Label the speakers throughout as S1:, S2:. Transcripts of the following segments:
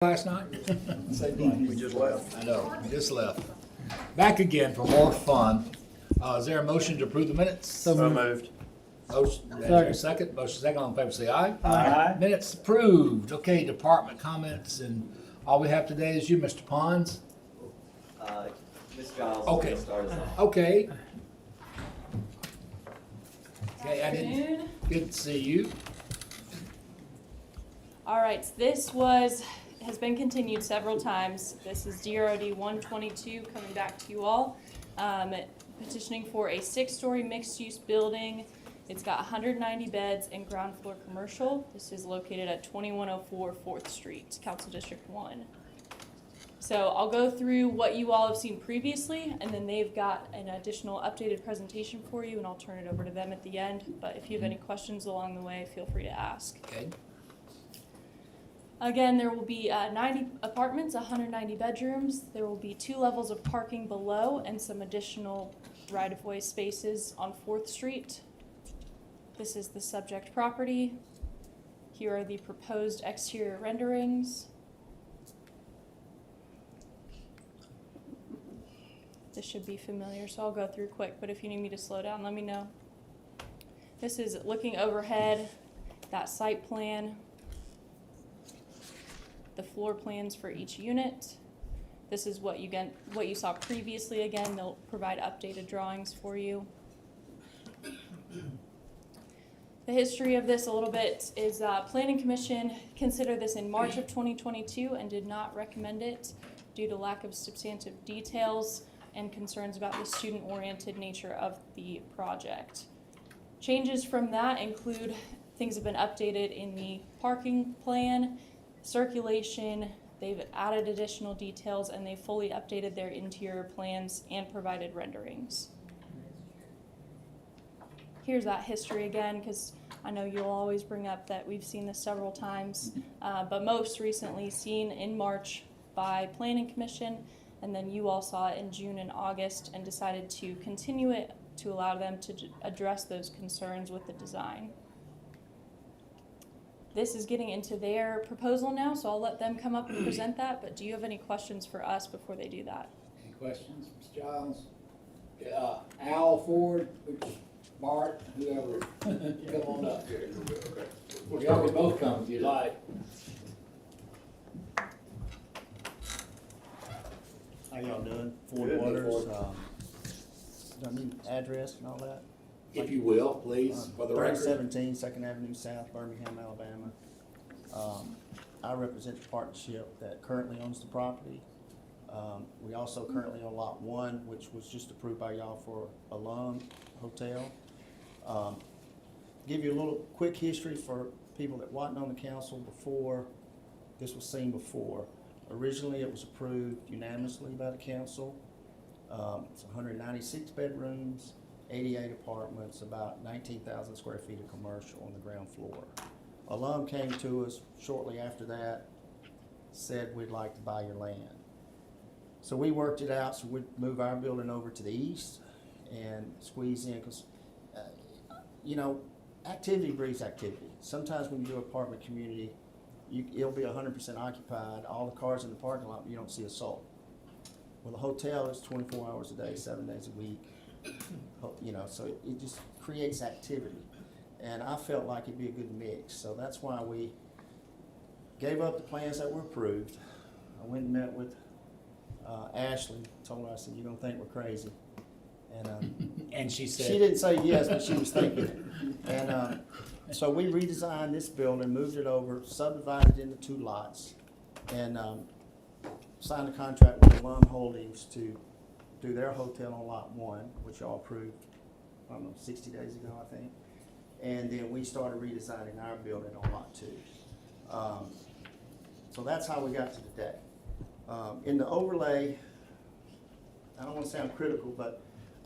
S1: Last night?
S2: We just left.
S1: I know, we just left. Back again for more fun. Is there a motion to approve the minutes?
S2: So moved.
S1: Motion, is there a second? Motion second, all in favor say aye.
S2: Aye.
S1: Minutes approved. Okay, department comments, and all we have today is you, Mr. Pons.
S3: Ms. Giles
S1: Okay.
S3: will start us off.
S1: Okay. Okay, I didn't,
S4: Afternoon.
S1: good to see you.
S4: All right, this has been continued several times. This is DROD 122 coming back to you all. Petitioning for a 6-story mixed-use building. It's got 190 beds and ground floor commercial. This is located at 2104 4th Street, Council District 1. So I'll go through what you all have seen previously, and then they've got an additional updated presentation for you, and I'll turn it over to them at the end. But if you have any questions along the way, feel free to ask.
S1: Okay,
S4: Again, there will be 90 apartments, 190 bedrooms. There will be 2 levels of parking below and some additional right-of-way spaces on 4th Street. This is the subject property. Here are the proposed exterior renderings. This should be familiar, so I'll go through quick, but if you need me to slow down, let me know. This is looking overhead, that site plan, the floor plans for each unit. This is what you saw previously. Again, they'll provide updated drawings for you. The history of this a little bit is Planning Commission considered this in March of 2022 and did not recommend it due to lack of substantive details and concerns about the student-oriented nature of the project. Changes from that include things have been updated in the parking plan, circulation, they've added additional details, and they fully updated their interior plans and provided renderings. Here's that history again, because I know you'll always bring up that we've seen this several times, but most recently seen in March by Planning Commission, and then you all saw it in June and August and decided to continue it to allow them to address those concerns with the design. This is getting into their proposal now, so I'll let them come up and present that, but do you have any questions for us before they do that?
S5: Any questions, Ms. Giles? Al, Ford, Bart, whoever, come on up here. Y'all can both come if you like.
S2: How y'all doing? Ford
S3: Good,
S2: Waters.
S3: Ford.
S2: Do I need address and all that?
S1: If you will, please, for the record.
S2: 3017 2nd Avenue South, Birmingham, Alabama. I represent the partnership that currently owns the property. We also currently own Lot 1, which was just approved by y'all for Alum Hotel. Give you a little quick history for people that wasn't on the council before this was seen before. Originally, it was approved unanimously by the council. It's 196 bedrooms, 88 apartments, about 19,000 square feet of commercial on the ground floor. Alum came to us shortly after that, said we'd like to buy your land. So we worked it out so we'd move our building over to the east and squeeze in, because you know, activity breeds activity. Sometimes when you do an apartment community, it'll be 100% occupied, all the cars in the parking lot, but you don't see a soul. Well, the hotel is 24 hours a day, 7 days a week. You know, so it just creates activity, and I felt like it'd be a good mix, so that's why we gave up the plans that were approved. I went and met with Ashley, told her, I said, you're gonna think we're crazy,
S1: And she said.
S2: she didn't say yes, but she was thinking it. And so we redesigned this building, moved it over, subdivided into 2 lots, and signed a contract with Alum Holdings to do their hotel on Lot 1, which y'all approved, I don't know, 60 days ago, I think. And then we started redesigning our building on Lot 2. So that's how we got to today. In the overlay, I don't want to sound critical, but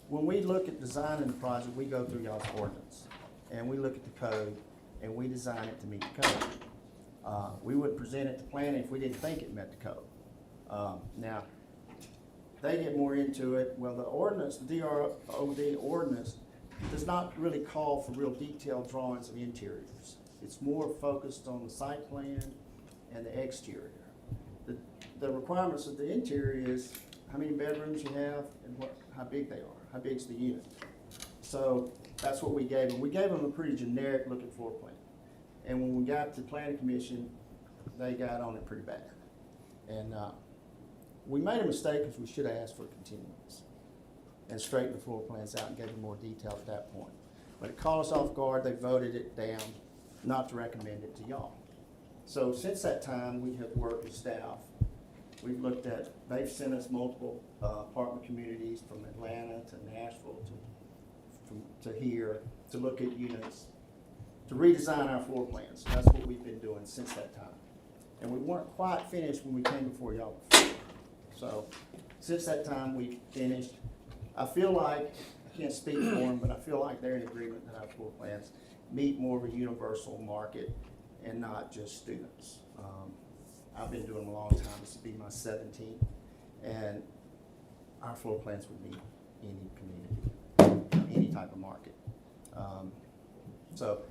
S2: when we look at designing the project, we go through y'all's ordinance, and we look at the code, and we design it to meet the code. We wouldn't present it to planning if we didn't think it met the code. Now, they get more into it. Well, the ordinance, the DROD ordinance, does not really call for real detailed drawings of interiors. It's more focused on the site plan and the exterior. the requirements of the interior is how many bedrooms you have and how big they are, how big's the unit. So that's what we gave them. We gave them a pretty generic looking floor plan. And when we got to planning commission, they got on it pretty bad. And we made a mistake because we should have asked for a continuance and straightened the floor plans out and gave them more detail at that point. But it caught us off guard. They voted it down, not to recommend it to y'all. So since that time, we have worked with staff. We've looked at, they've sent us multiple apartment communities from Atlanta to Nashville to here to look at units, to redesign our floor plans. That's what we've been doing since that time. And we weren't quite finished when we came before y'all before. So since that time, we finished. I feel like, I can't speak for them, but I feel like they're in agreement that our floor plans meet more of a universal market and not just students. I've been doing them a long time. This will be my 17th, and our floor plans would meet any community, any type of market. So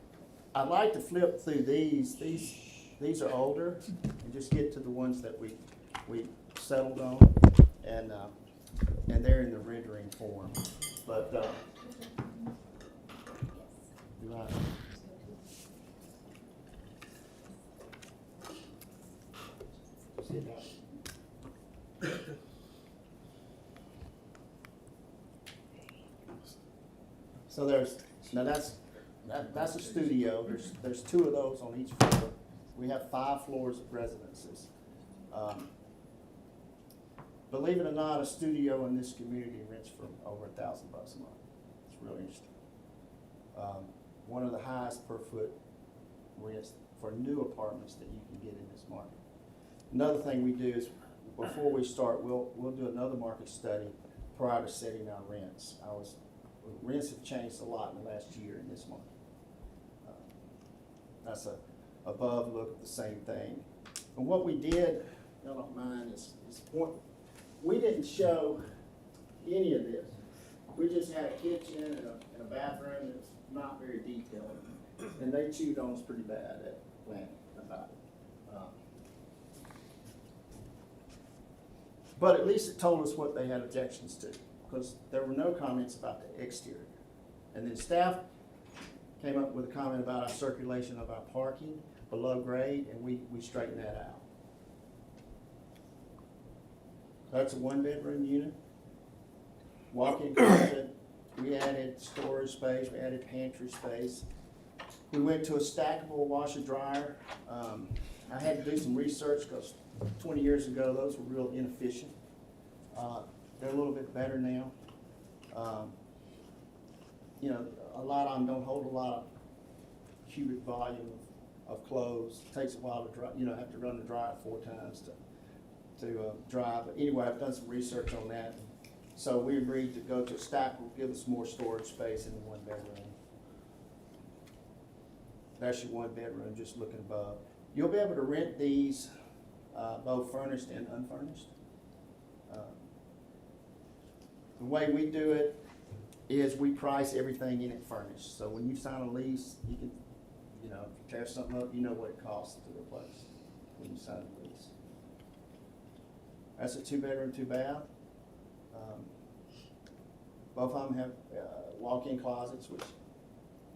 S2: I'd like to flip through these. These are older, and just get to the ones that we settled on, and they're in the rendering form. But right. So that's a studio. There's 2 of those on each floor. We have 5 floors of residences. Believe it or not, a studio in this community rents for over $1,000 a month. It's really interesting. One of the highest per foot rents for new apartments that you can get in this market. Another thing we do is, before we start, we'll do another market study prior to setting our rents. Rents have changed a lot in the last year in this market. That's a above look at the same thing. And what we did, y'all don't mind, is we didn't show any of this. We just had a kitchen and a bathroom that's not very detailed. And they chewed on us pretty bad at planning about it. But at least it told us what they had objections to, because there were no comments about the exterior. And then staff came up with a comment about our circulation of our parking below grade, and we straightened that out. That's a 1-bedroom unit. Walk-in closet. We added storage space. We added pantry space. We went to a stackable washer dryer. I had to do some research because 20 years ago those were real inefficient. They're a little bit better now. You know, a lot of them don't hold a lot of cubic volume of clothes. It takes a while to dry. You know, have to run the dryer 4 times to dry. But anyway, I've done some research on that. So we agreed to go to a stackable, give us more storage space in the 1-bedroom. That's your 1-bedroom, just looking above. You'll be able to rent these both furnished and unfurnished. The way we do it is we price everything in it furnished. So when you sign a lease, you can, you know, if you tear something up, you know what it costs to replace when you sign a lease. That's a 2-bedroom, 2-bath. Both of them have walk-in closets, which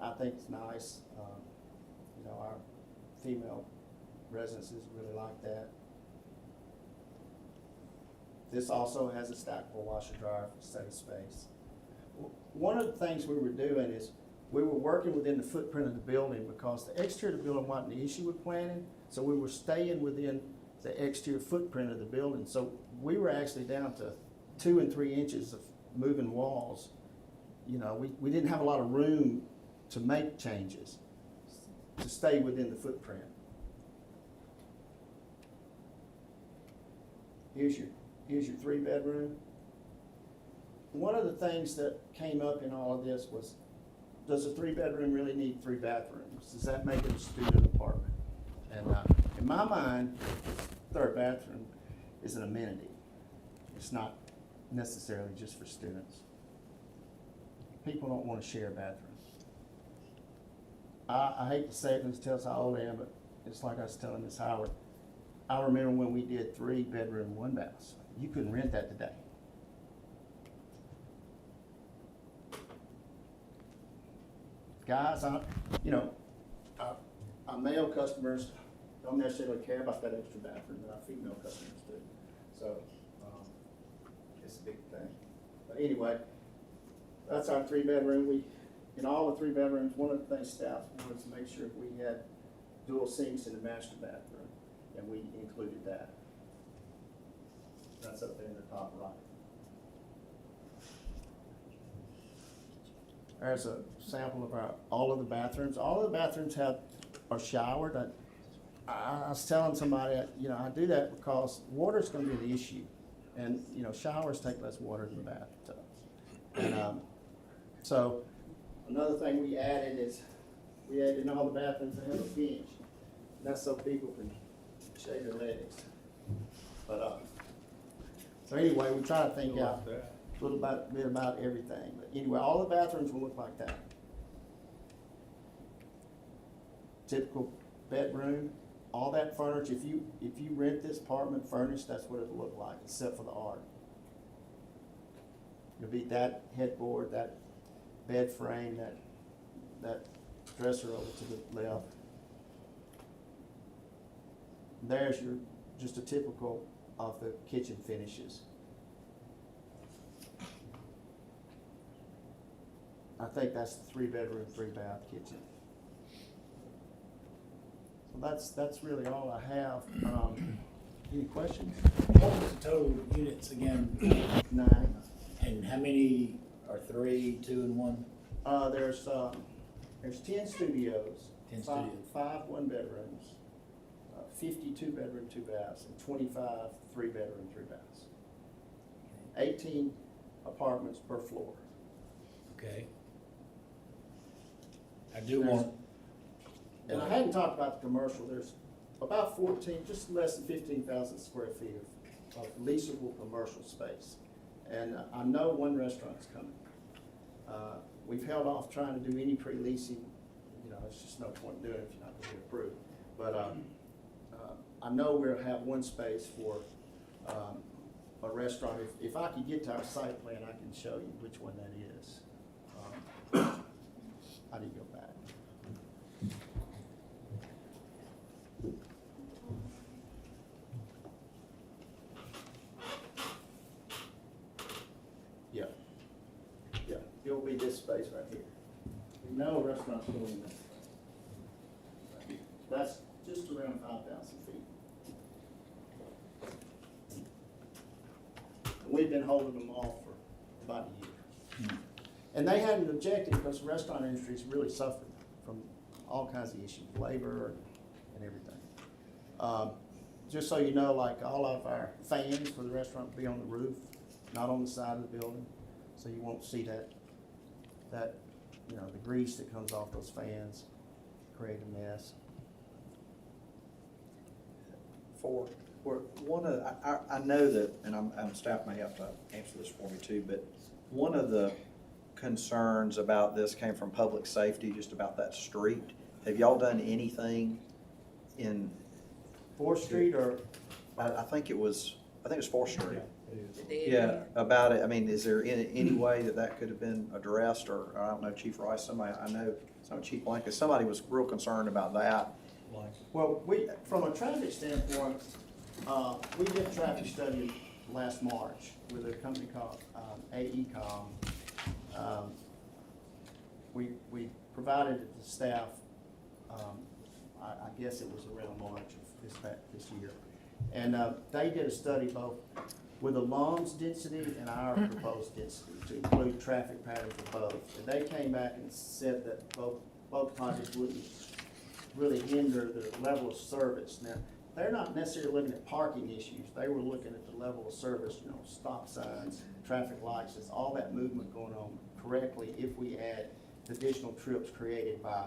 S2: I think is nice. You know, our female residences really like that. This also has a stackable washer dryer for study space. One of the things we were doing is we were working within the footprint of the building because the exterior of the building wasn't the issue with planning, so we were staying within the exterior footprint of the building. So we were actually down to 2 and 3 inches of moving walls. You know, we didn't have a lot of room to make changes, to stay within the footprint. Here's your 3-bedroom. One of the things that came up in all of this was, does a 3-bedroom really need 3 bathrooms? Does that make it a student apartment? And in my mind, 3rd bathroom is an amenity. It's not necessarily just for students. People don't want to share bathrooms. I hate to say it because it tells how old I am, but it's like I was telling Ms. Howard. I remember when we did 3-bedroom, 1 bath. You couldn't rent that today. Guys, our male customers don't necessarily care about that extra bathroom, but our female customers do. So, it's a big thing. But anyway, that's our 3-bedroom. In all the 3 bedrooms, one of the things staff wanted to make sure we had dual sinks in the master bathroom, and we included that. That's up there in the top right. There's a sample of all of the bathrooms. All of the bathrooms are showered. I was telling somebody, I do that because water's gonna be an issue. And, showers take less water than bathtubs. And, so, another thing we added is, in all the bathrooms, they have a bench. And that's so people can shave their legs. But, so anyway, we try to think out a little bit about everything. But anyway, all the bathrooms will look like that. Typical bedroom, all that furniture. If you rent this apartment furnished, that's what it'll look like, except for the art. It'll be that headboard, that bed frame, that dresser over to the left. There's just a typical of the kitchen finishes. I think that's the 3-bedroom, 3-bath kitchen. So that's really all I have. Any questions?
S5: What was the total units again?
S2: 9.
S5: And how many are 3, 2, and 1?
S2: There's 10 studios.
S5: 10 studios.
S2: 5 1-bedrooms, 50 2-bedroom, 2 baths, and 25 3-bedroom, 3 baths. 18 apartments per floor.
S5: Okay. I do want.
S2: And I hadn't talked about the commercial. There's about 14, just less than 15,000 square feet of leasable commercial space. And I know one restaurant's coming. We've held off trying to do any pre-leasing. It's just no point doing it if you're not going to get approved. But I know we'll have one space for a restaurant. If I could get to our site plan, I can show you which one that is. I need to go back. Yeah, it'll be this space right here. We know a restaurant's going in this space. Right here. That's just around 5,000 feet. And we've been holding them off for about a year. And they hadn't objected because the restaurant industry's really suffered from all kinds of issues, labor and everything. Just so you know, like all of our fans for the restaurant will be on the roof, not on the side of the building. So you won't see that the grease that comes off those fans create a mess.
S6: For one of, I know that, and staff may have to answer this for me too, but one of the concerns about this came from public safety, just about that street. Have y'all done anything in
S2: 4th Street or?
S6: I think it was 4th Street. Yeah, about it. I mean, is there any way that could have been addressed, or I don't know, Chief Rice, somebody, I know, Chief Blanket, somebody was real concerned about that.
S2: Well, from a traffic standpoint, we did a traffic study last March with a company called AECom. We provided it to staff, I guess it was around March of this year. And they did a study both with the LUMS density and our proposed density to include traffic patterns for both. And they came back and said that both projects wouldn't really hinder the level of service. Now, they're not necessarily looking at parking issues. They were looking at the level of service, stop signs, traffic lights, just all that movement going on correctly if we add additional trips created by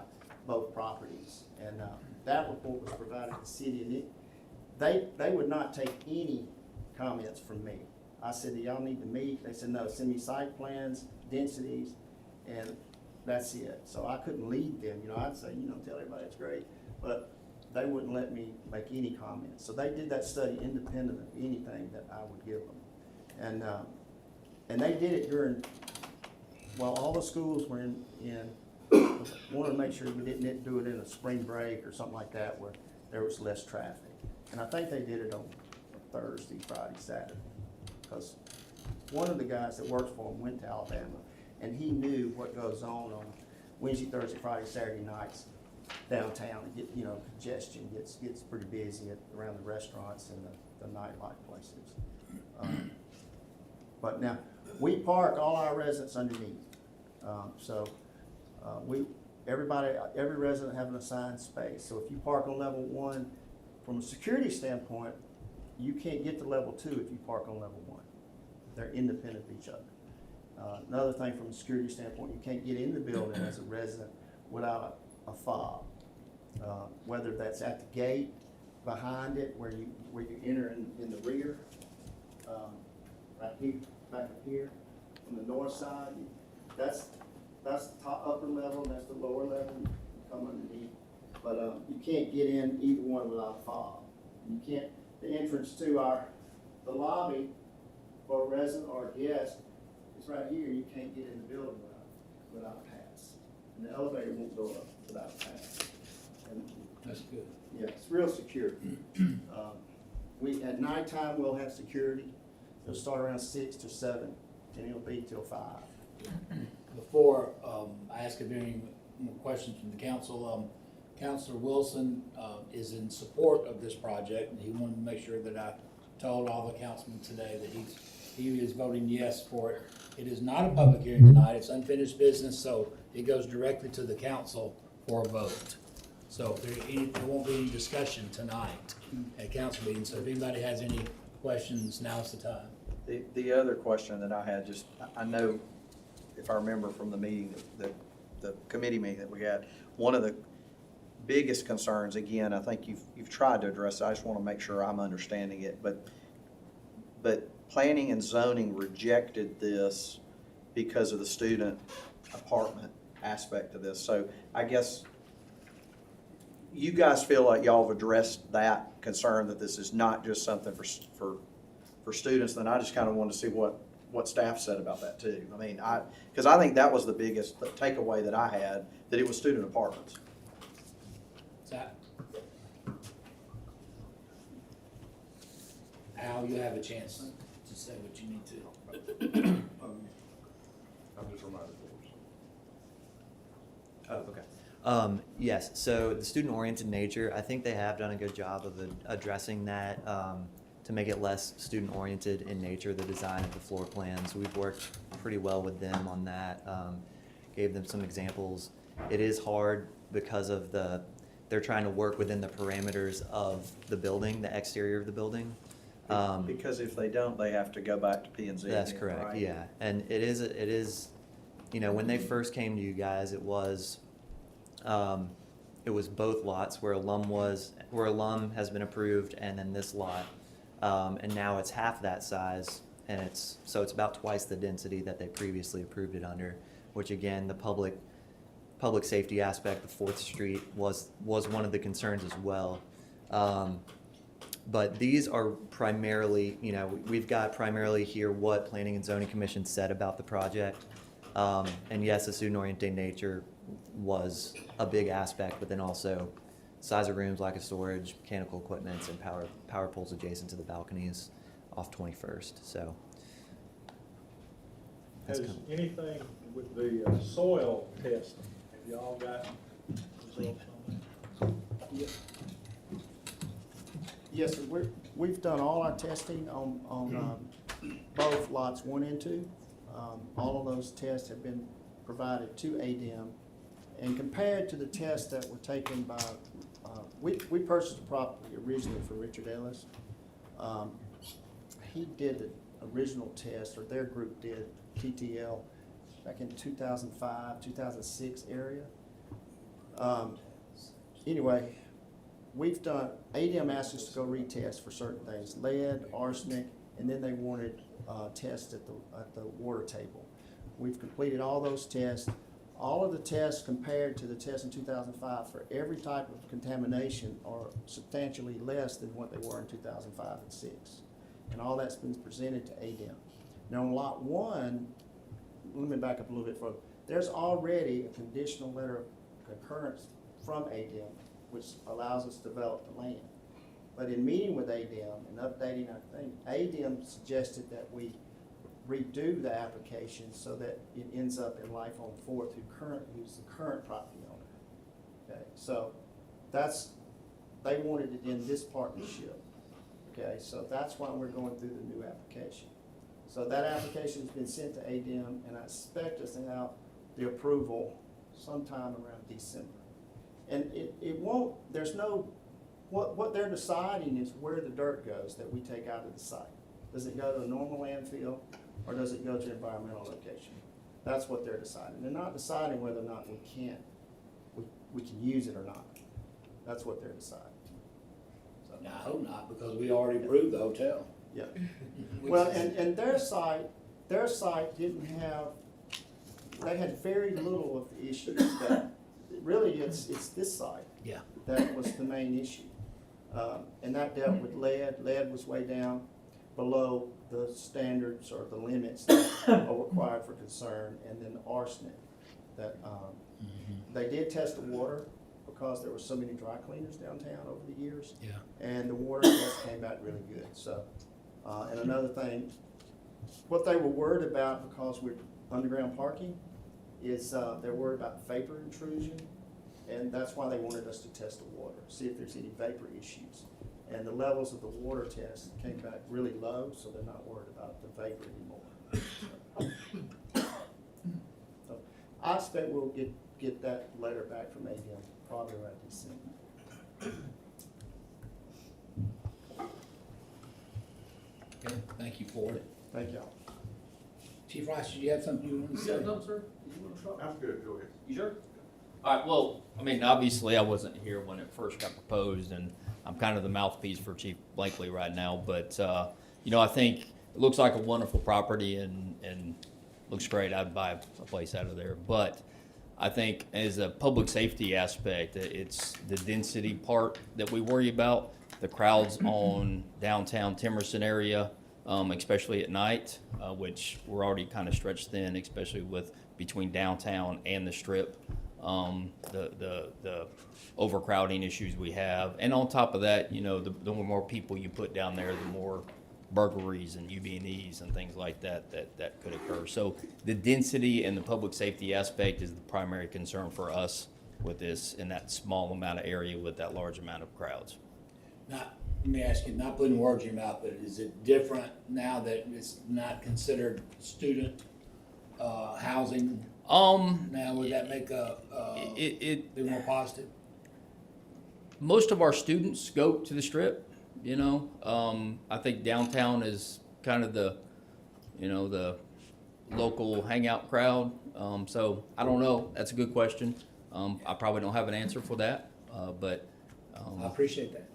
S2: both properties. And that report was provided to the city, and they would not take any comments from me. I said, do y'all need to meet? They said, no, send me site plans, densities, and that's it. So I couldn't lead them. I'd say, tell everybody it's great. But they wouldn't let me make any comments. So they did that study independent of anything that I would give them. And they did it during, while all the schools were in wanted to make sure we didn't do it in a spring break or something like that where there was less traffic. And I think they did it on Thursday, Friday, Saturday. Because one of the guys that works for them went to Alabama, and he knew what goes on Wednesday, Thursday, Friday, Saturday nights downtown. Congestion gets pretty busy around the restaurants and the nightlife places. But now, we park all our residents underneath. Every resident have an assigned space. So if you park on level 1, from a security standpoint, you can't get to level 2 if you park on level 1. They're independent of each other. Another thing from a security standpoint, you can't get in the building as a resident without a fob. Whether that's at the gate, behind it, where you enter in the rear, right here, back up here, on the north side, that's the top upper level, and that's the lower level. You come underneath, but you can't get in either one without a fob. You can't. The entrance to the lobby for a resident or a guest is right here. You can't get in the building without a pass, and the elevator won't go up without a pass. And
S1: That's good.
S2: yeah, it's real secure. At nighttime we'll have security. It'll start around 6 to 7, and it'll be till 5.
S1: Before I ask if there are any more questions from the council, Councilor Wilson is in support of this project, and he wanted to make sure that I told all the councilmen today that he is voting yes for it. It is not a public hearing tonight, it's unfinished business, so it goes directly to the council for a vote. So there won't be any discussion tonight at council meeting, so if anybody has any questions, now's the time.
S6: The other question that I had, I know, if I remember from the meeting, the committee meeting that we had, one of the biggest concerns, again, I think you've tried to address it, I just want to make sure I'm understanding it, but planning and zoning rejected this because of the student apartment aspect of this. So I guess you guys feel like y'all have addressed that concern, that this is not just something for students. Then I just kind of wanted to see what staff said about that too. I mean, because I think that was the biggest takeaway that I had, that it was student apartments.
S1: Zach? Al, you have a chance to say what you need to.
S7: I'm just reminded.
S3: Oh, okay. Yes, so the student-oriented nature, I think they have done a good job of addressing that to make it less student-oriented in nature, the design of the floor plans. We've worked pretty well with them on that, gave them some examples. It is hard because of they're trying to work within the parameters of the building, the exterior of the building.
S6: Because if they don't, they have to go back to P&Z.
S3: That's correct,
S6: right?
S3: yeah. And it is, when they first came to you guys, it was both lots where alum has been approved, and then this lot, and now it's half that size, and it's about twice the density that they previously approved it under, which again, the public safety aspect of 4th Street was one of the concerns as well. But these are primarily, we've got primarily here what Planning and Zoning Commission said about the project. And yes, the student-oriented nature was a big aspect, but then also size of rooms, lack of storage, mechanical equipment, and power poles adjacent to the balconies off 21st. So
S7: Has anything with the soil testing, have y'all got results on that?
S2: Yes, sir. We've done all our testing on both lots 1 and 2. All of those tests have been provided to ADM, and compared to the tests that were taken by, we purchased the property originally for Richard Ellis. He did the original test, or their group did, TTL, back in 2005, 2006 area. Anyway, ADM asked us to go retest for certain things, lead, arsenic, and then they wanted tests at the water table. We've completed all those tests. all of the tests compared to the tests in 2005 for every type of contamination are substantially less than what they were in 2005 and 6. And all that's been presented to ADEM. Now on lot 1, let me back up a little bit further. There's already a conditional letter of concurrence from ADEM, which allows us to develop the land. But in meeting with ADEM and updating our thing, ADEM suggested that we redo the application so that it ends up in Life on Fourth, who's the current property owner. Okay, so they wanted it in this partnership. Okay, so that's why we're going through the new application. So that application has been sent to ADEM, and I expect us to have the approval sometime around December. And it won't, there's no, what they're deciding is where the dirt goes that we take out of the site. Does it go to a normal landfill, or does it go to an environmental location? That's what they're deciding. They're not deciding whether or not we can use it or not. That's what they're deciding. So,
S1: Now, I hope not, because we already approved the hotel.
S2: yeah. Well, and their site didn't have, they had very little of the issues that, really, it's this site
S1: Yeah.
S2: that was the main issue. And that dealt with lead. Lead was way down below the standards or the limits that are required for concern, and then arsenic. That they did test the water because there were so many dry cleaners downtown over the years.
S1: Yeah.
S2: And the water test came back really good. So, and another thing, what they were worried about, because we're underground parking, is they're worried about vapor intrusion, and that's why they wanted us to test the water, see if there's any vapor issues. And the levels of the water test came back really low, so they're not worried about the vapor anymore. So I expect we'll get that letter back from ADM probably around December.
S1: Okay, thank you for it.
S2: Thank y'all.
S1: Chief Rice, did you have something you wanted to say?
S8: Sir? Did you want to talk?
S9: I'm good, go ahead.
S8: You sure? All right, well, I mean, obviously, I wasn't here when it first got proposed, and I'm kind of the mouthpiece for Chief Blakely right now, but, you know, I think it looks like a wonderful property and looks great. I'd buy a place out of there, but I think as a public safety aspect, it's the density part that we worry about, the crowds on downtown Timerson area, especially at night, which we're already kind of stretched thin, especially with between downtown and the Strip. The overcrowding issues we have, and on top of that, you know, the more people you put down there, the more burglaries and UB&Es and things like that could occur. So the density and the public safety aspect is the primary concern for us with this in that small amount of area with that large amount of crowds.
S1: Not, let me ask you, not putting words in your mouth, but is it different now that it's not considered student housing? Now, would that make it be more positive?
S8: Most of our students go to the Strip, you know. I think downtown is kind of the, you know, the local hangout crowd. So I don't know. That's a good question. I probably don't have an answer for that, but
S1: I appreciate that.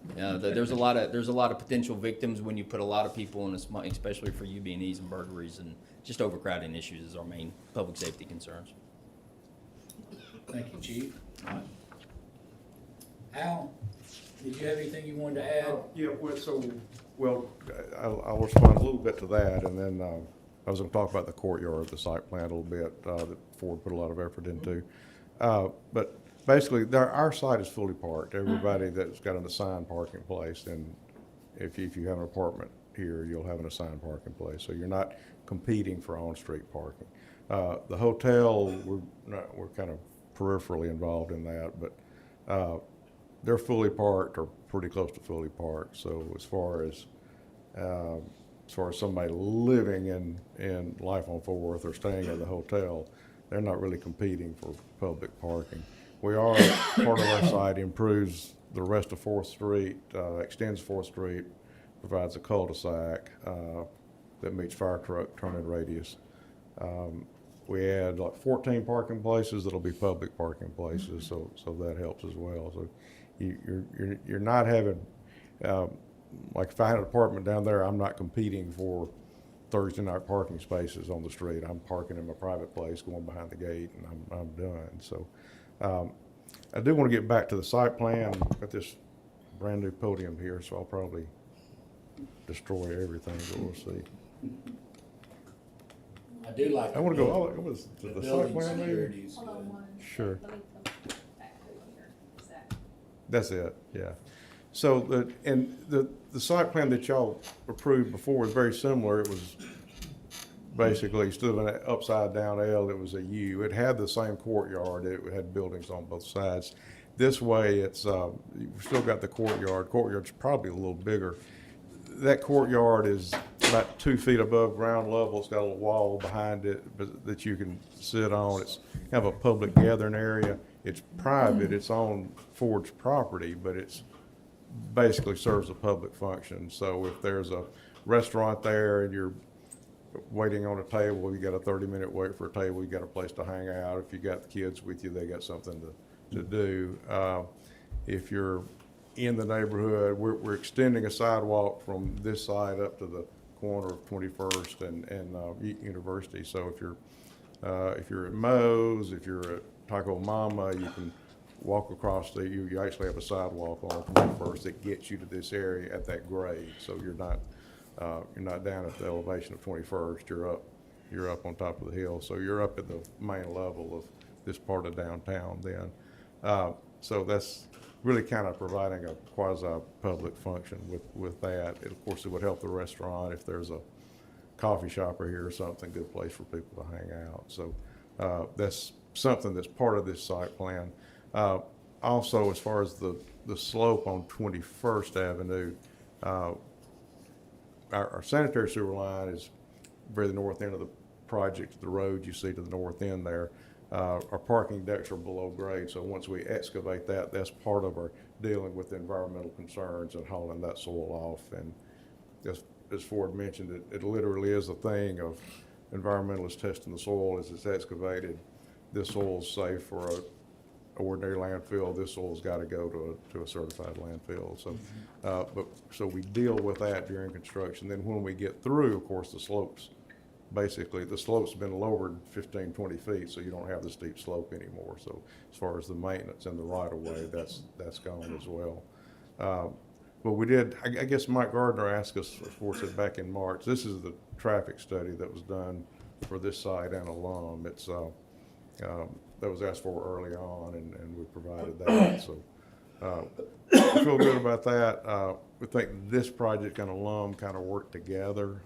S8: there's a lot of potential victims when you put a lot of people in a small, especially for UB&Es and burglaries, and just overcrowding issues is our main public safety concerns.
S1: Thank you, Chief. Al, did you have anything you wanted to add?
S9: Yeah, I'll respond a little bit to that, and then I was gonna talk about the courtyard, the site plan a little bit, that Ford put a lot of effort into. But basically, our site is fully parked. Everybody that's got an assigned parking place, and if you have an apartment here, you'll have an assigned parking place, so you're not competing for on-street parking. The hotel, we're kind of peripherally involved in that, but they're fully parked or pretty close to fully parked. So as far as somebody living in Life on Fourth or staying at the hotel, they're not really competing for public parking. We are, part of our site improves the rest of 4th Street, extends 4th Street, provides a cul-de-sac that meets fire truck turning radius. We add like 14 parking places that'll be public parking places, so that helps as well. So you're not having, like if I had an apartment down there, I'm not competing for Thursday night parking spaces on the street. I'm parking in my private place, going behind the gate, and I'm done. So, I do want to get back to the site plan. Got this brand new podium here, so I'll probably destroy everything, but we'll see.
S1: I do like.
S9: I want to go, all it was
S1: the
S9: the site
S1: building
S9: plan maybe?
S1: securities.
S10: Hold on one.
S9: Sure.
S10: Let me come back to it here. Is that-
S9: That's it, yeah. So, the site plan that y'all approved before was very similar. It was basically, instead of an upside down L, it was a U. It had the same courtyard. It had buildings on both sides. This way, it's, you've still got the courtyard. Courtyard's probably a little bigger. That courtyard is about 2 feet above ground level. It's got a little wall behind it that you can sit on. It's kind of a public gathering area. It's private. It's on Ford's property, but it's basically serves a public function. So if there's a restaurant there and you're waiting on a table, you got a 30-minute wait for a table, you got a place to hang out. If you got the kids with you, they got something to do. If you're in the neighborhood, we're extending a sidewalk from this side up to the corner of 21st and University. So if you're at Moe's, if you're at Taco Mama, you can walk across you actually have a sidewalk on 21st that gets you to this area at that grade. So you're not down at the elevation of 21st. You're up on top of the hill. So you're up at the main level of this part of downtown then. So that's really kind of providing a quasi-public function with that. Of course, it would help the restaurant if there's a coffee shop or here or something, good place for people to hang out. So that's something that's part of this site plan. Also, as far as the slope on 21st Avenue, our sanitary sewer line is very the north end of the project, the road you see to the north end there. Our parking decks are below grade, so once we excavate that, that's part of our dealing with the environmental concerns and hauling that soil off. And as Ford mentioned, it literally is a thing of environmentalists testing the soil as it's excavated. This soil's safe for a ordinary landfill. This soil's got to go to a certified landfill. So, so we deal with that during construction. Then when we get through, of course, the slope's been lowered 15, 20 feet, so you don't have the steep slope anymore. So as far as the maintenance and the right of way, that's gone as well. But we did, I guess Mike Gardner asked us, of course, back in March. This is the traffic study that was done for this site and alum. It's that was asked for early on, and we provided that. So we feel good about that. We think this project and alum kind of work together.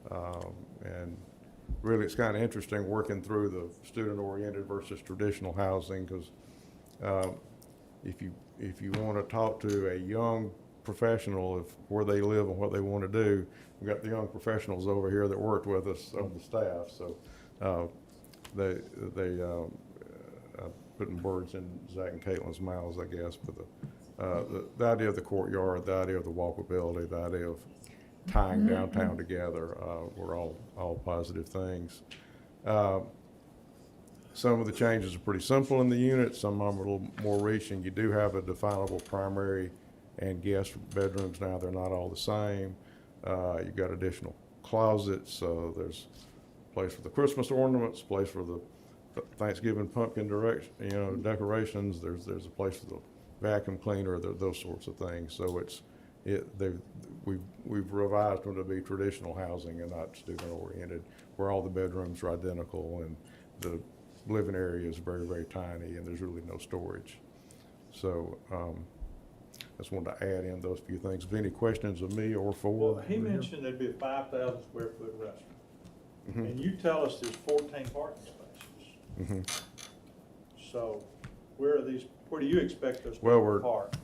S9: And really, it's kind of interesting working through the student-oriented versus traditional housing, because if you want to talk to a young professional of where they live and what they want to do, we've got the young professionals over here that worked with us on the staff. So they putting words in Zach and Caitlin's mouths, I guess. But the idea of the courtyard, the idea of the walkability, the idea of tying downtown together were all positive things. Some of the changes are pretty simple in the unit. Some of them are a little more reaching. You do have a definable primary and guest bedrooms now. They're not all the same. You've got additional closets. There's a place for the Christmas ornaments, a place for the Thanksgiving pumpkin decorations. There's a place for the vacuum cleaner, those sorts of things. So we've revised them to be traditional housing and not student-oriented, where all the bedrooms are identical and the living area is very, very tiny and there's really no storage. So I just wanted to add in those few things. If any questions of me or Ford?
S7: Well, he mentioned there'd be a 5,000 square foot restaurant.
S9: Mhm.
S7: And you tell us there's 14 parking spaces.
S9: Mhm.
S7: So where do you expect those
S9: Well,
S7: people to park?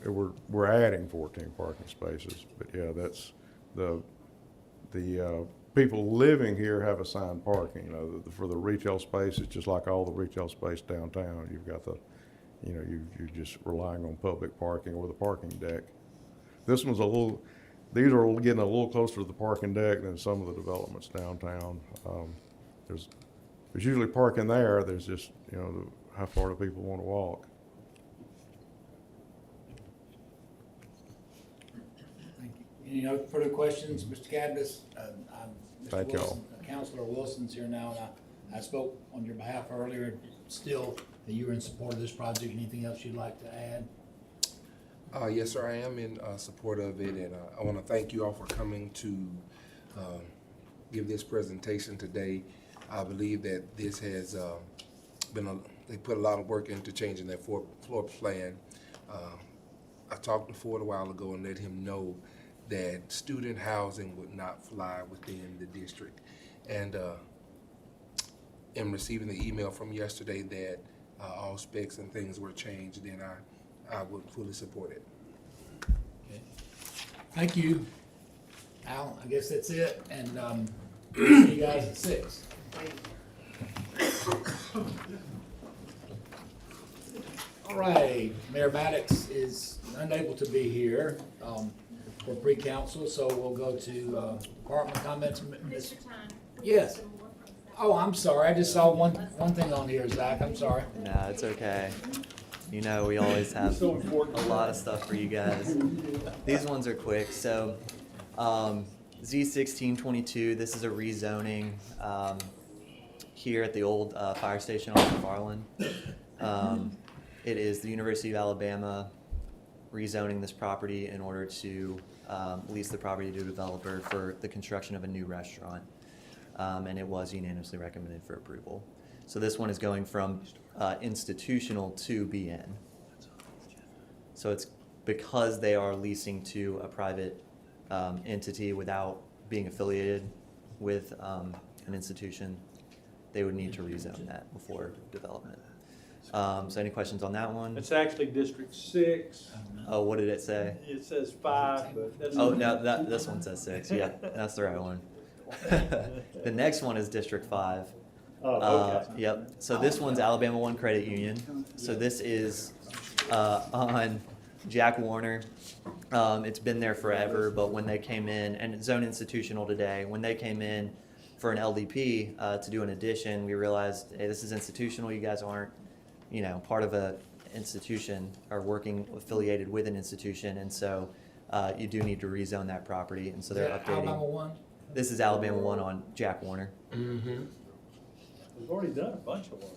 S9: we're adding 14 parking spaces, but yeah, that's the people living here have assigned parking. For the retail space, it's just like all the retail space downtown. You've got you're just relying on public parking or the parking deck. These are getting a little closer to the parking deck than some of the developments downtown. There's usually parking there. There's just, how far do people want to walk?
S1: Thank you. Any other further questions, Mr. Cabas? Mr.
S9: Thank you all.
S1: Wilson, Councilor Wilson's here now, and I spoke on your behalf earlier, still, that you were in support of this project. Anything else you'd like to add?
S11: Yes, sir, I am in support of it, and I want to thank you all for coming to give this presentation today. I believe that this has they put a lot of work into changing their floor plan. I talked to Ford a while ago and let him know that student housing would not fly within the district. And in receiving the email from yesterday that all specs and things were changed, then I would fully support it.
S1: Okay. Thank you. Al, I guess that's it, and see you guys at 6. All right, Mayor Maddox is unable to be here for pre-council, so we'll go to department comments.
S10: Mr. Tyner.
S1: Yes. Oh, I'm sorry, I just saw one thing on here, Zach, I'm sorry.
S3: No, it's okay. You know, we always have
S7: So important.
S3: a lot of stuff for you guys. These ones are quick. So, Z1622, this is a rezoning here at the old fire station on McFarland. It is the University of Alabama rezoning this property in order to lease the property to a developer for the construction of a new restaurant. And it was unanimously recommended for approval. So this one is going from institutional to BN. So it's because they are leasing to a private entity without being affiliated with an institution, they would need to rezone that before development. So any questions on that one?
S7: It's actually District 6.
S3: Oh, what did it say?
S7: It says 5, but that's.
S3: Oh, no, this one says 6. Yeah, that's the right one. The next one is District 5.
S7: Oh, okay.
S3: Yep. So this one's Alabama One Credit Union. So this is on Jack Warner. It's been there forever, but when they came in, and it's zone institutional today, when they came in for an LDP to do an addition, we realized, hey, this is institutional. You guys aren't, part of a institution or working affiliated with an institution, and so you do need to rezone that property. And so they're updating.
S1: Alabama 1?
S3: This is Alabama One on Jack Warner.
S7: We've already done a bunch of work.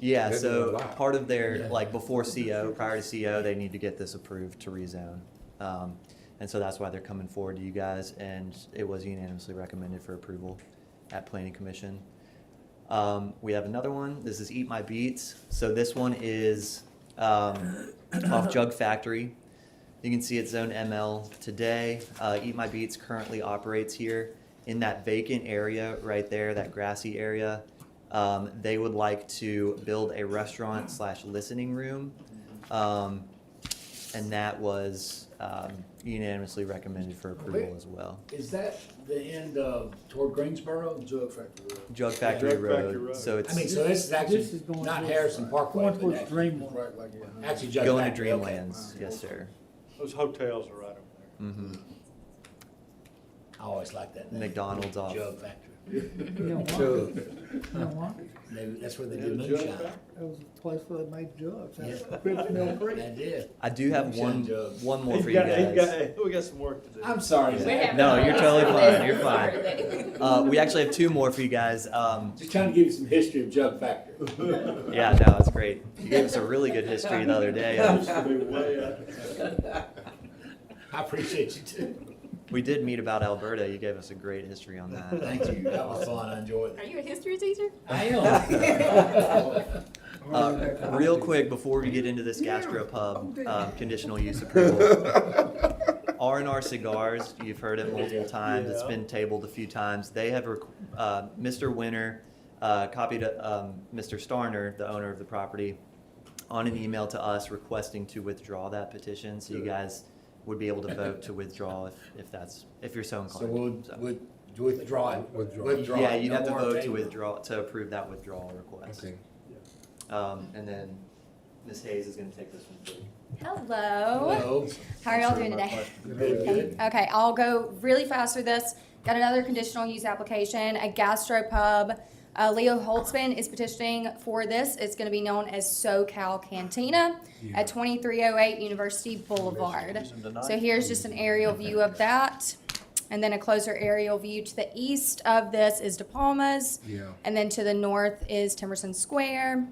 S3: Yeah,
S11: They're doing
S3: so
S11: a lot.
S3: part of their, like before CO, prior to CO, they need to get this approved to rezone. And so that's why they're coming forward to you guys, and it was unanimously recommended for approval at Planning Commission. We have another one. This is Eat My Beets. So this one is off Jug Factory. You can see it's Zone ML today. Eat My Beets currently operates here in that vacant area right there, that grassy area. They would like to build a restaurant / listening room. And that was unanimously recommended for approval as well.
S1: Is that the end of toward Greensboro? Jug Factory Road.
S3: Jug Factory
S7: Jug
S3: Road.
S7: Factory Road.
S3: So
S1: I
S3: it's
S1: mean, so this is actually
S12: This is going
S1: not
S12: towards-
S1: Harrison Parkway.
S12: Going
S1: but
S12: towards
S1: actually-
S12: Dreamland.
S1: Actually, Jug
S3: going to
S1: Factory, okay.
S3: Dreamlands. Yes, sir.
S7: Those hotels are right over there.
S3: Mm-hmm.
S1: I always like that name.
S3: McDonald's off.
S1: Jug Factory.
S12: You know what?
S11: So,
S12: You know what?
S1: That's where they
S7: They
S1: do
S7: had a jug
S1: moonshine.
S7: factory?
S12: That was a place where they made jugs. That's
S1: Yeah.
S12: Cribs Mill Creek.
S1: That did.
S3: I do have
S1: Moonshine jugs.
S3: one more
S7: He's
S3: for you
S7: got-
S3: guys.
S7: We got some work to do.
S1: I'm sorry,
S4: We
S1: Zach.
S4: have-
S3: No, you're totally fine. You're
S10: Sorry.
S3: fine. We actually have 2 more for you guys.
S1: Just trying to give you some history of Jug Factory.
S3: Yeah, no, it's great. You gave us a really good history the other day.
S7: Used to be way out.
S1: I appreciate you too.
S3: We did meet about Alberta. You gave us a great history on that.
S1: Thank you. That was fun. I enjoyed
S10: Are
S1: it.
S10: you a history teacher?
S1: I am.
S3: Real quick, before we get into this gastropub conditional use approval, R&R Cigars, you've heard it multiple times. It's
S7: Yeah.
S3: been tabled a few times. They have, Mr. Winter copied Mr. Starner, the owner of the property, on an email to us requesting to withdraw that petition. So you guys would be able to vote to withdraw if you're so
S1: So
S3: inclined.
S1: we'll withdraw it. Withdraw
S3: Yeah,
S1: it.
S3: you'd
S1: No
S3: have to
S1: more
S3: vote to
S1: table.
S3: withdraw, to approve that withdrawal request.
S11: okay.
S3: And then Ms. Hayes is gonna take this one too.
S10: Hello.
S1: Hello.
S10: How are y'all doing today?
S1: Good, good.
S10: Okay, I'll go really fast through this. Got another conditional use application, a gastropub. Leo Holtzman is petitioning for this. It's gonna be known as Socal Cantina at 2308 University Boulevard. So here's just an aerial view of that. And then a closer aerial view to the east of this is De Palma's.
S11: Yeah.
S10: And then to the north is Timerson Square.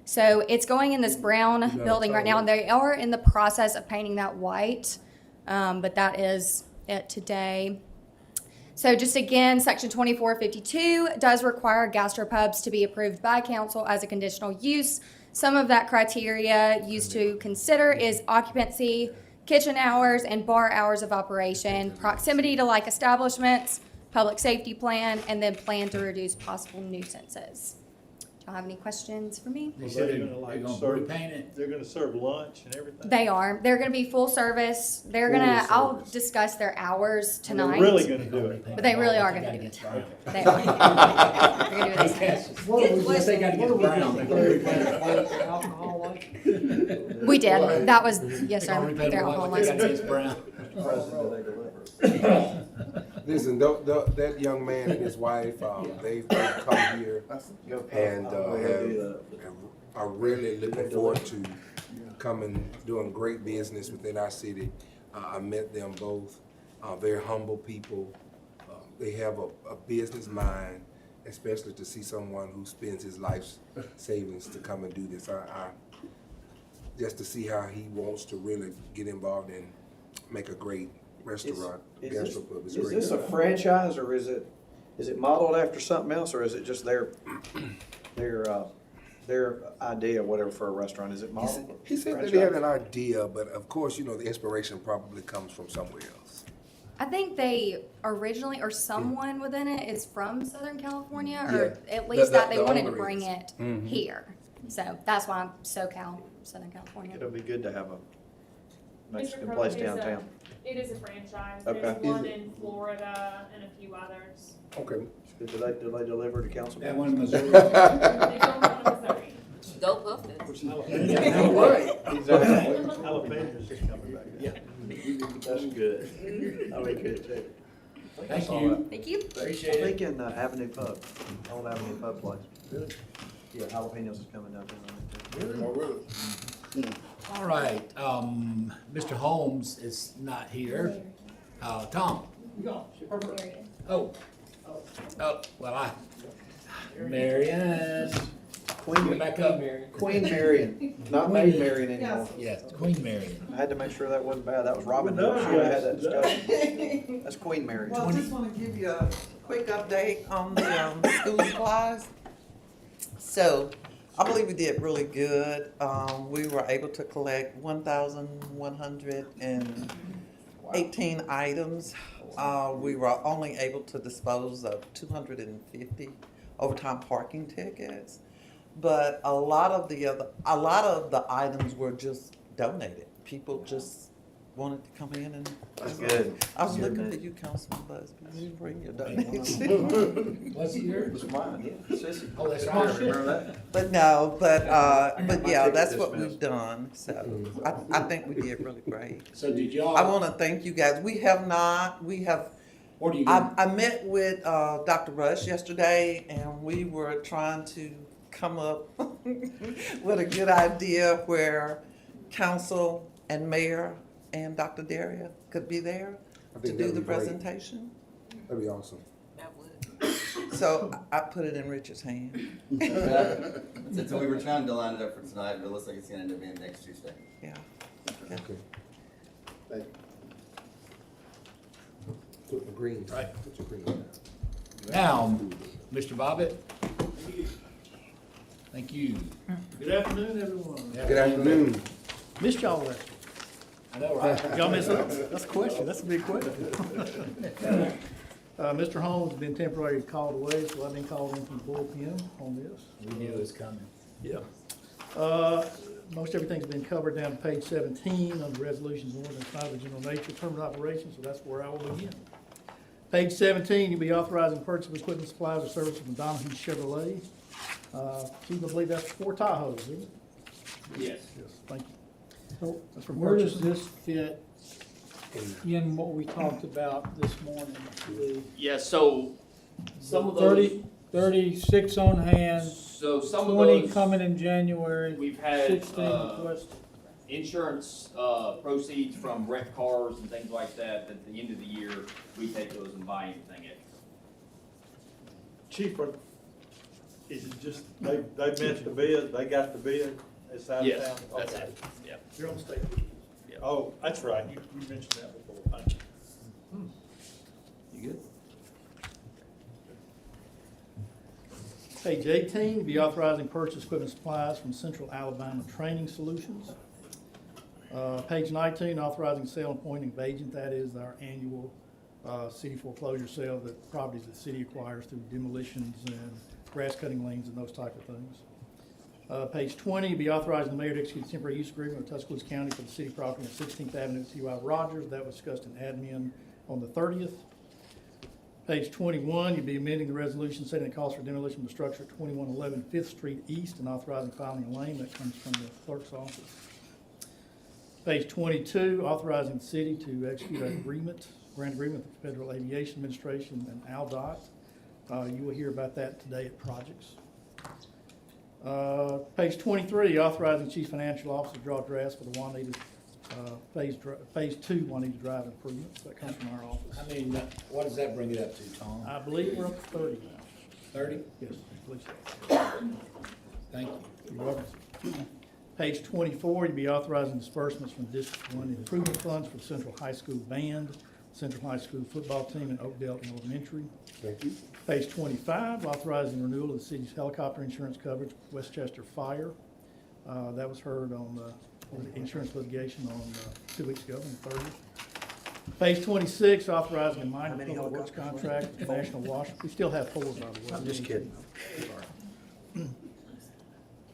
S10: So it's going in this brown building right now, and they are in the process of painting that white. But that is it today. So just again, section 2452 does require gastropubs to be approved by council as a conditional use. Some of that criteria used to consider is occupancy, kitchen hours, and bar hours of operation, proximity to like establishments, public safety plan, and then plan to reduce possible nuisances. Do y'all have any questions for me?
S1: They
S7: Well,
S1: said
S7: they're
S1: they're
S7: gonna, like,
S1: gonna
S7: serve-
S1: repaint it.
S7: They're gonna serve lunch and everything?
S10: They are. They're gonna be full service. They're gonna, I'll discuss their hours tonight.
S7: They're really gonna do it.
S10: But they really are gonna do it.
S1: Right.
S10: They are. They're gonna do it this time.
S1: What do we guess they gotta get brown?
S12: Alcohol like?
S10: We did. That was, yes,
S1: They're gonna
S10: sir.
S1: repaint
S10: Their
S1: it
S10: alcohol
S1: white, they gotta
S10: license.
S1: get brown.
S11: Listen, that young man and his wife, they've come here and are really looking forward to coming, doing great business within our city. I met them both, very humble people. They have a business mind, especially to see someone who spends his life's savings to come and do this. Just to see how he wants to really get involved and make a great restaurant, gastropub.
S6: Is this a franchise, or is it modeled after something else, or is it just their idea, whatever, for a restaurant? Is it modeled?
S11: He said that he had an idea, but of course, the inspiration probably comes from somewhere else.
S10: I think they originally, or someone within it is from Southern California, or at least that they wanted to bring it here. So that's why I'm SoCal, Southern California.
S6: It'll be good to have a Mexican
S4: Mr.
S6: place
S4: Crowe,
S6: downtown.
S4: It is a franchise.
S6: Okay.
S4: There's one in Florida and a few others.
S11: Okay.
S6: Do they deliver to council?
S1: That one in Missouri.
S4: They don't go to Missouri.
S10: Go Buffets.
S7: Jalapenos is coming back.
S1: Yeah.
S6: That's good. That'll be good too.
S1: Thank you.
S10: Thank you.
S1: Appreciate
S6: I
S1: it.
S6: think in Avenue Pub, Old Avenue Pub place. Yeah, jalapenos is coming down there.
S1: All right, Mr. Holmes is not here. Tom? Oh, well, Marion. Get back up, Marion.
S6: Queen Marion, not Maid Marion anymore.
S1: Yes, Queen Marion.
S6: I had to make sure that wasn't bad. That was Robin Hood. Should have had that discussion. That's Queen Marion.
S13: Well, I just want to give you a quick update on the school supplies. So, I believe we did really good. We were able to collect 1,118 items. We were only able to dispose of 250 overtime parking tickets. But a lot of the items were just donated. People just wanted to come in and.
S6: That's good.
S13: I was looking for you, Councilman Busby. You bring your donation.
S1: Was it yours?
S6: It was mine, yeah. Sissy.
S1: Oh, that's right.
S6: Remember that?
S13: But no, but yeah,
S6: ticket
S13: that's what
S6: dismissed.
S13: we've done. So I think we did really great.
S1: So did y'all?
S13: I want to thank you guys. We have.
S1: Where do you go?
S13: I met with Dr. Rush yesterday, and we were trying to come up with a good idea where council and mayor and Dr. Daria could be there
S11: I
S13: to
S11: think
S13: do
S11: that'd
S13: the
S11: be great.
S13: presentation.
S11: That'd be awesome.
S13: So I put it in Richard's hand.
S14: So we were trying to line it up for tonight, but it looks like it's gonna end up being next Tuesday.
S13: Yeah.
S11: Okay. Thank you. Put the green.
S1: Right.
S11: Put your green.
S1: Now, Mr. Bobbitt. Thank you.
S7: Good afternoon, everyone.
S11: Good afternoon.
S12: Missed y'all there.
S1: I know, right?
S12: Y'all miss us? That's a question. That's a big question. Mr. Holmes has been temporarily called away, so I've been called in from the bullpen on this.
S1: We knew it was coming.
S12: Yeah. Most everything's been covered down to page 17 under resolutions and ordinance not of a general nature, permanent operations, so that's where I will begin. Page 17, you'll be authorizing purchase of equipment, supplies, or services from Donahue Chevrolet. Chief, I believe that's 4 Tahoes, isn't it?
S1: Yes.
S12: Yes, thank you.
S15: So
S12: That's for
S15: where does
S12: purchasing.
S15: this fit in what we talked about this morning? The
S8: Yeah, so some of those.
S15: 36 on hand,
S8: So some of
S15: 20
S8: those,
S15: coming in January,
S8: we've had,
S15: 16 requested.
S8: insurance, proceeds from wrecked cars and things like that, at the end of the year, we take those and buy anything extra.
S7: Cheaper, is it just, they met the bid, they got the bid, it's out of
S8: Yes,
S7: town?
S8: that's
S7: Okay.
S8: it, yeah.
S12: You're on state.
S7: Oh, that's right, you mentioned that before, thank you.
S8: You good?
S12: Page 18, be authorizing purchase equipment supplies from Central Alabama Training Solutions. Page 19, authorizing sale and appointing of agent. That is our annual city foreclosure sale, that properties the city acquires through demolitions and grass cutting liens and those type of things. Page 20, be authorizing the mayor to execute a temporary use agreement with Tuscaloosa County for the city property on 16th Avenue at T.Y. Rogers. That was discussed in admin on the 30th. Page 21, you'll be amending the resolution setting the cost for demolition of the structure at 2111 5th Street East and authorizing filing a lien. That comes from the clerk's office. Page 22, authorizing the city to execute an agreement, grant agreement with the Federal Aviation Administration and ALDOT. You will hear about that today at projects. Page 23, authorizing chief financial officer to draw drafts for the Juanita Phase 2 Juanita Drive improvements. That comes from our office.
S1: I mean, what does that bring it up to, Tom?
S12: I believe we're up to 30 now.
S1: 30?
S12: Yes, I believe so.
S1: Thank you.
S12: You're welcome. Page 24, you'll be authorizing disbursements from District 1 improvement funds for Central High School Band, Central High School football team, and Oakdale Elementary.
S11: Thank you.
S12: Page 25, authorizing renewal of the city's helicopter insurance coverage with Westchester Fire. That was heard on the insurance litigation on 2 weeks ago, on the 30th. Page 26, authorizing a minor public works contract with National Wash. We still have 4, by the way.
S6: I'm just kidding.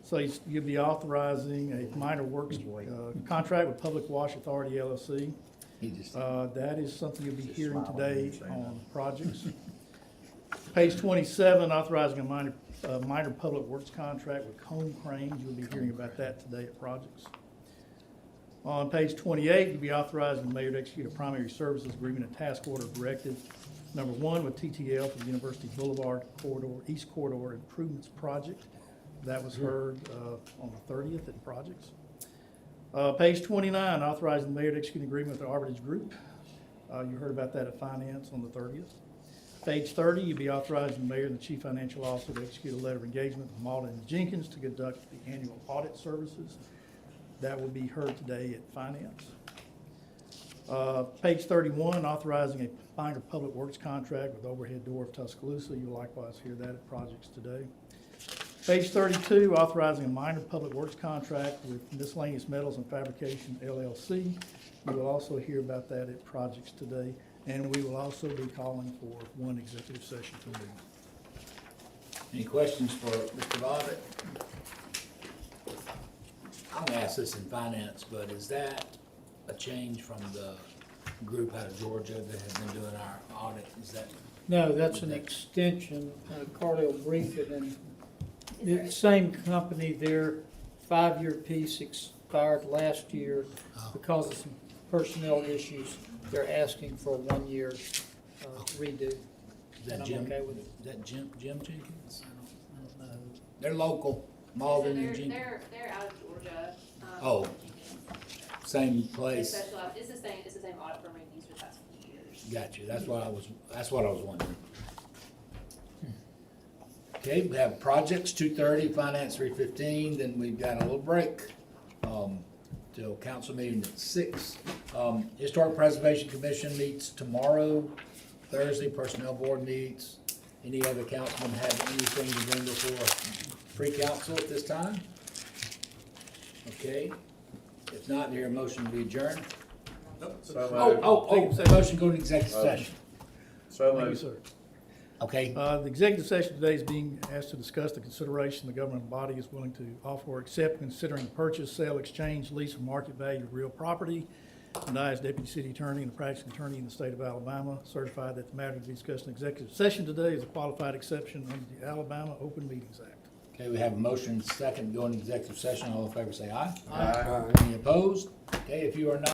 S12: So you'll be authorizing a minor works contract with Public Wash Authority LLC. That is something you'll be hearing today on projects. Page 27, authorizing a minor public works contract with Cone Cranes. You'll be hearing about that today at projects. On page 28, you'll be authorizing the mayor to execute a primary services agreement and task order directive number 1 with TTL for the University Boulevard East Corridor Improvements Project. That was heard on the 30th at projects. Page 29, authorizing the mayor to execute an agreement with the Arbitage Group. You heard about that at finance on the 30th. Page 30, you'll be authorizing the mayor and the chief financial officer to execute a letter of engagement with Malta and Jenkins to conduct the annual audit services. That will be heard today at finance. Page 31, authorizing a minor public works contract with Overhead Door of Tuscaloosa. You'll likewise hear that at projects today. Page 32, authorizing a minor public works contract with Miscellaneous Metals and Fabrication LLC. You will also hear about that at projects today, and we will also be calling for 1 executive session today.
S1: Any questions for Mr. Bobbitt? I'm gonna ask this in finance, but is that a change from the group out of Georgia that has been doing our audit? Is that?
S15: No, that's an extension. Carly will brief it, and the same company, their 5-year piece expired last year because of some personnel issues. They're asking for a 1-year redo.
S1: Is that
S15: And I'm
S1: Jim?
S15: okay with it.
S1: Is that Jim Jenkins? I don't know. They're local, Malden and Jenkins.
S16: They're out of Georgia.
S1: Oh. Same
S16: They
S1: place.
S16: specialize, it's the same audit firm we've used for the past few years.
S1: Got you. That's what I was wondering. Okay, we have projects 2:30, finance 3:15, then we've got a little break, till council meeting at 6. Historic Preservation Commission meets tomorrow, Thursday, Personnel Board meets. Any other councilman have anything to bring before pre-council at this time? Okay, if not, hear a motion to be adjourned. Motion go to executive session.
S6: So
S12: Thank you, sir.
S1: Okay.
S12: The executive session today is being asked to discuss the consideration the government body is willing to offer or accept considering the purchase, sale, exchange, lease, or market value of real property. And I, as deputy city attorney and the practicing attorney in the state of Alabama, certify that the matter to be discussed in executive session today is a qualified exception under the Alabama Open Meetings Act.
S1: Okay, we have a motion second to go into executive session. All in favor say aye.
S11: Aye.
S1: Any opposed? Okay, if you are not